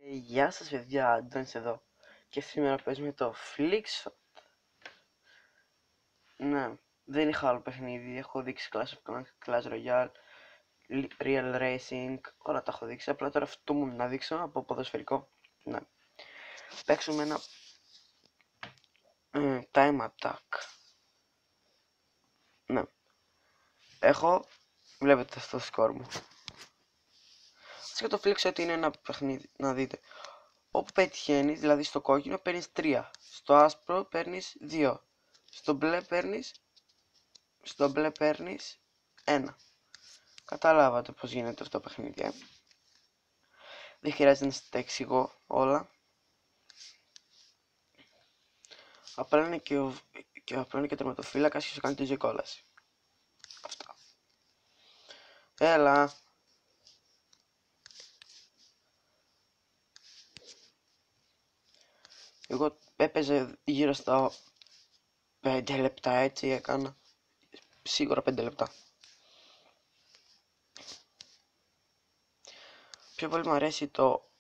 Γεια σας παιδιά, Αντώνης εδώ και σήμερα παίζουμε το Flickshot. Ναι, δεν είχα άλλο παιχνίδι, έχω δείξει Clash of Clans, Clash Royale, Real Racing, όλα τα έχω δείξει, απλά τώρα αυτό μου να δείξω από ποδοσφαιρικό. Ναι, παίξουμε ένα Time Attack. Ναι, βλέπετε στο σκορ μου. Και το Flickshot είναι ένα παιχνίδι, να δείτε. Όπου πετυχαίνεις, δηλαδή στο κόκκινο παίρνεις 3, στο άσπρο παίρνεις 2, στο μπλε παίρνεις 1. Καταλάβατε πως γίνεται αυτό το παιχνίδι. Δεν χρειάζεται να σας τα εξηγώ όλα. Απλά είναι και τερματοφύλακας και σου κάνει τη ζωή κόλαση. Αυτά. Έλα. Εγώ έπαιζε γύρω στα 5 λεπτά, έτσι έκανα. Σίγουρα 5 λεπτά. Πιο πολύ μου αρέσει το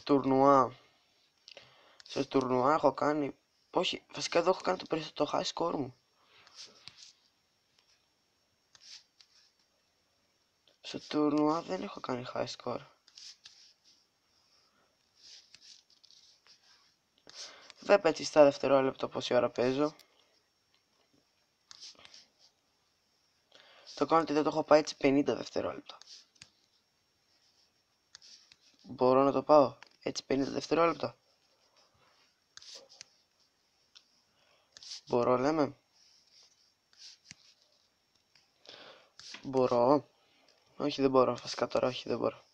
τουρνουά. Στο τουρνουά έχω κάνει... Όχι, βασικά εδώ έχω κάνει το high score μου. Στο τουρνουά δεν έχω κάνει high score. Βλέπετε στα δευτερόλεπτα πόση ώρα παίζω. Το κάνω ότι δεν το έχω πάει έτσι 50 δευτερόλεπτα. Μπορώ να το πάω έτσι 50 δευτερόλεπτα. Μπορώ, λέμε. Μπορώ. Όχι, δεν μπορώ. Βασικά τώρα όχι, δεν μπορώ.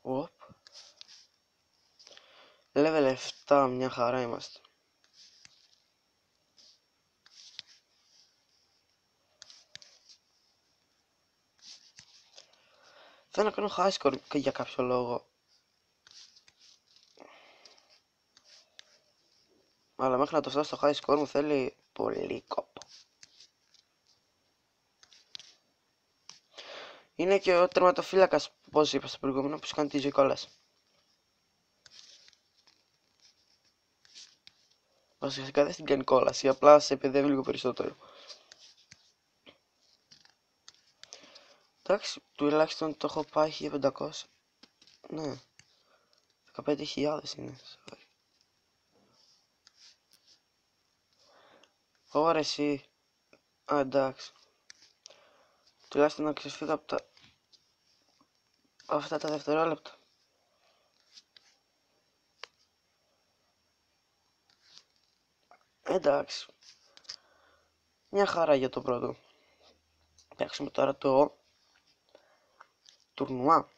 Οπ. Level 7, μια χαρά είμαστε. Θέλω να κάνω high score και για κάποιο λόγο. Αλλά μέχρι να το φτάσω στο high score μου θέλει πολύ κόπο. Είναι και ο τερματοφύλακας, όπως είπα στο προηγούμενο, που σου κάνει τη ζωή κόλαση. Βασικά δεν στην κάνει κόλαση, απλά σε παιδεύει λίγο περισσότερο. Εντάξει, τουλάχιστον το έχω πάει 1500. Ναι, 15.000 είναι. Sorry. Ωραία εσύ. Α, εντάξει. Τουλάχιστον να ξεφύγω από αυτά τα δευτερόλεπτα. Εντάξει. Μια χαρά για το πρώτο. Παίξουμε τώρα το τουρνουά.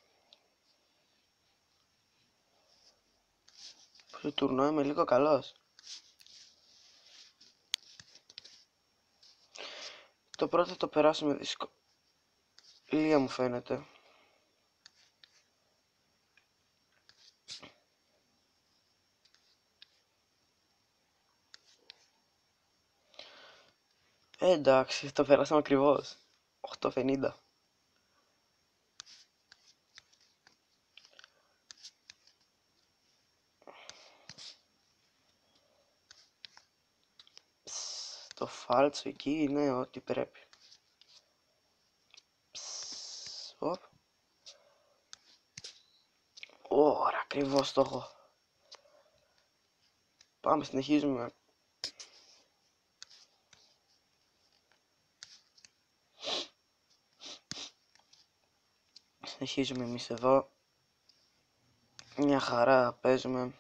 Στο τουρνουά είμαι λίγο καλός. Το πρώτο θα το περάσουμε δυσκολία μου φαίνεται. Εντάξει, το περάσαμε ακριβώς. 8.50. Το φάλτσο εκεί είναι ό,τι πρέπει. Ωραία, ακριβώς το έχω. Πάμε, συνεχίζουμε. Συνεχίζουμε εμείς εδώ. Μια χαρά παίζουμε.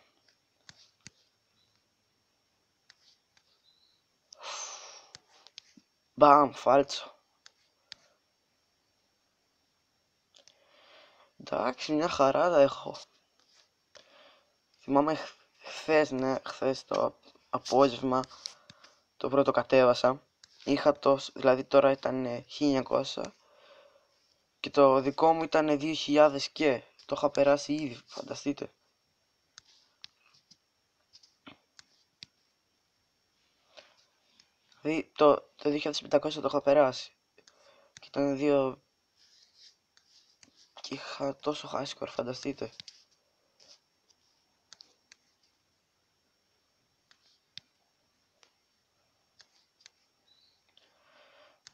Μπαμ, φάλτσο. Εντάξει, μια χαρά τα έχω. Θυμάμαι χθες το απόγευμα το πρώτο κατέβασα. Είχα δηλαδή τώρα ήταν 1900 και το δικό μου ήταν 2000 και το είχα περάσει ήδη, φανταστείτε. Δηλαδή το 2500 το είχα περάσει. Και ήταν 2 και είχα τόσο high score, φανταστείτε.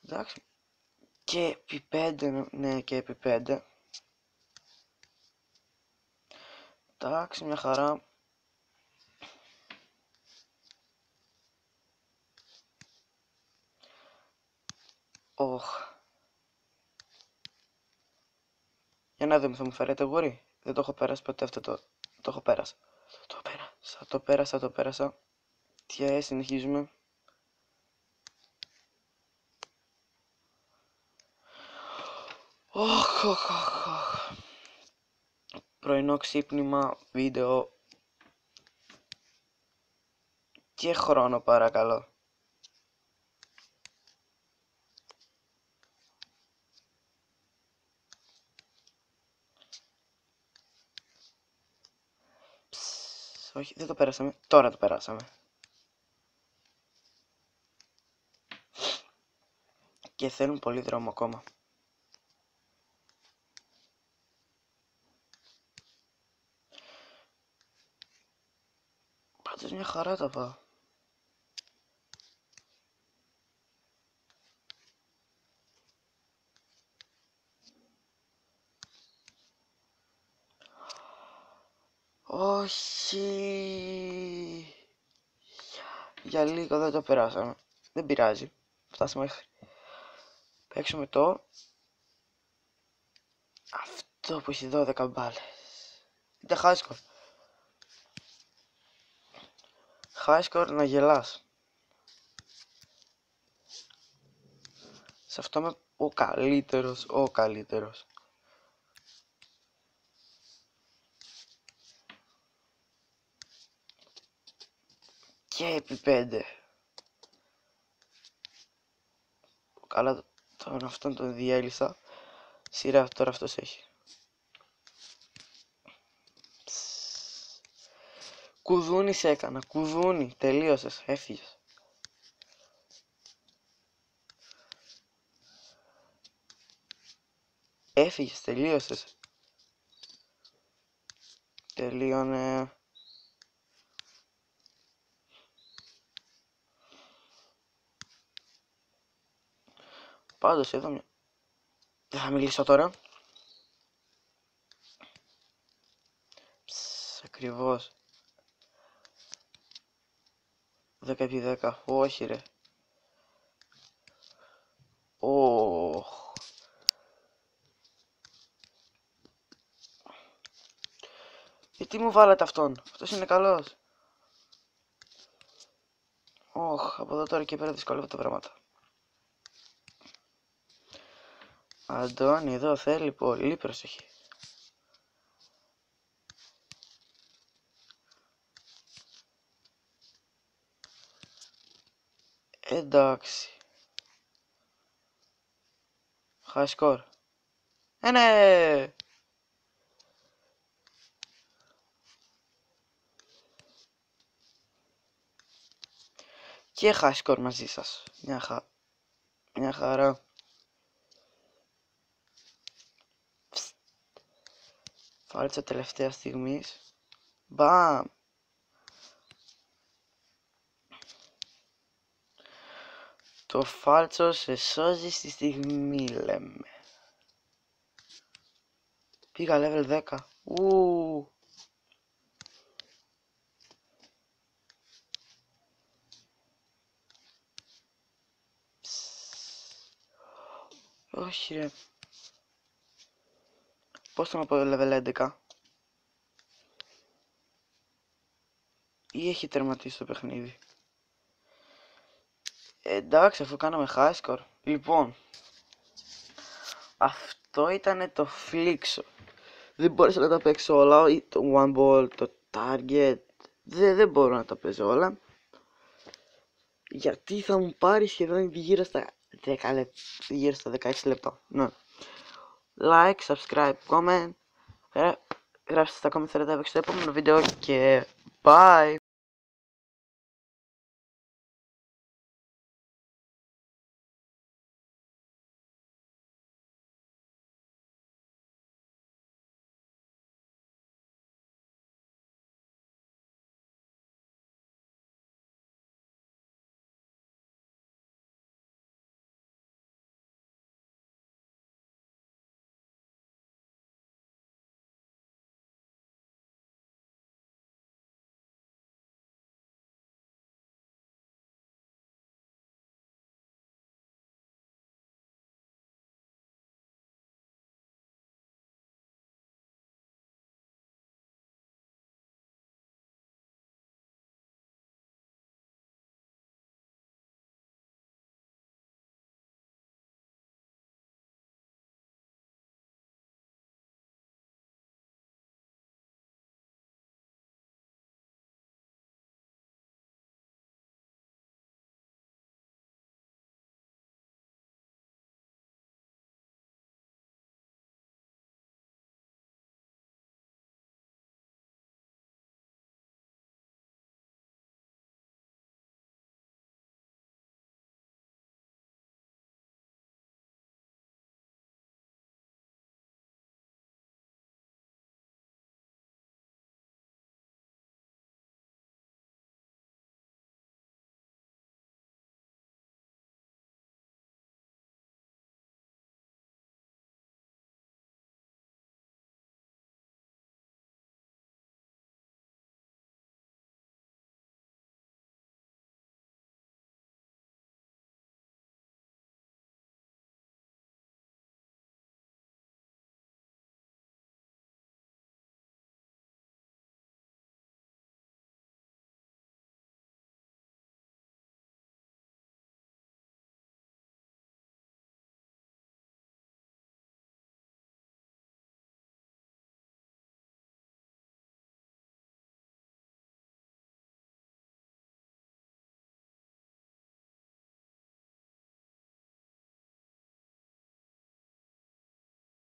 Εντάξει. Και επί 5, ναι, και επί 5. Εντάξει, μια χαρά. Για να δούμε, θα μου φέρετε γούρι. Δεν το έχω πέρασει ποτέ αυτό το έχω πέρασει. Το πέρασα. Τι συνεχίζουμε. Πρωινό ξύπνημα, βίντεο. Και χρόνο παρακαλώ. Όχι, δεν το πέρασαμε. Τώρα το περάσαμε. Και θέλουν πολύ δρόμο ακόμα. Πάντως μια χαρά τα πάω. Όχι. Για λίγο δεν το περάσαμε. Δεν πειράζει. Φτάσαμε μέχρι. Παίξουμε το. Αυτό που έχει 12 μπάλες. Είναι high score. High score να γελάς. Σε αυτό είμαι ο καλύτερος. Και επί 5. Καλά, τον αυτόν τον διέλυσα. Σειρά τώρα αυτός έχει. Κουδούνι σε έκανα, κουδούνι, τελείωσες, έφυγες. Έφυγες, τελείωσες. Τελείωνε. Πάντως εδώ μια... Δεν θα μιλήσω τώρα. Ακριβώς. 10x10, όχι ρε. Γιατί μου βάλατε αυτόν, αυτός είναι καλός. Από εδώ τώρα και πέρα δυσκολεύονται τα πράγματα. Αντώνη εδώ θέλει πολύ προσοχή. Εντάξει. High score. Ναι! Και high score μαζί σας. Μια χαρά. Φάλτσα τελευταία στιγμής. Μπαμ! Το φάλτσο σε σώζει στη στιγμή, λέμε. Πήγα level 10. Όχι ρε. Πώς θα να πω level 11. Ή έχει τερματίσει το παιχνίδι. Εντάξει, αφού κάναμε high score. Λοιπόν, αυτό ήταν το φλίξο. Δεν μπόρεσα να τα παίξω όλα. Το one ball, το target. Δεν μπορώ να τα παίζω όλα. Γιατί θα μου πάρει σχεδόν γύρω στα 16 λεπτά. Ναι. Like, subscribe, comment. Γράψτε στα comment θέλετε να παίξω το επόμενο βίντεο και bye.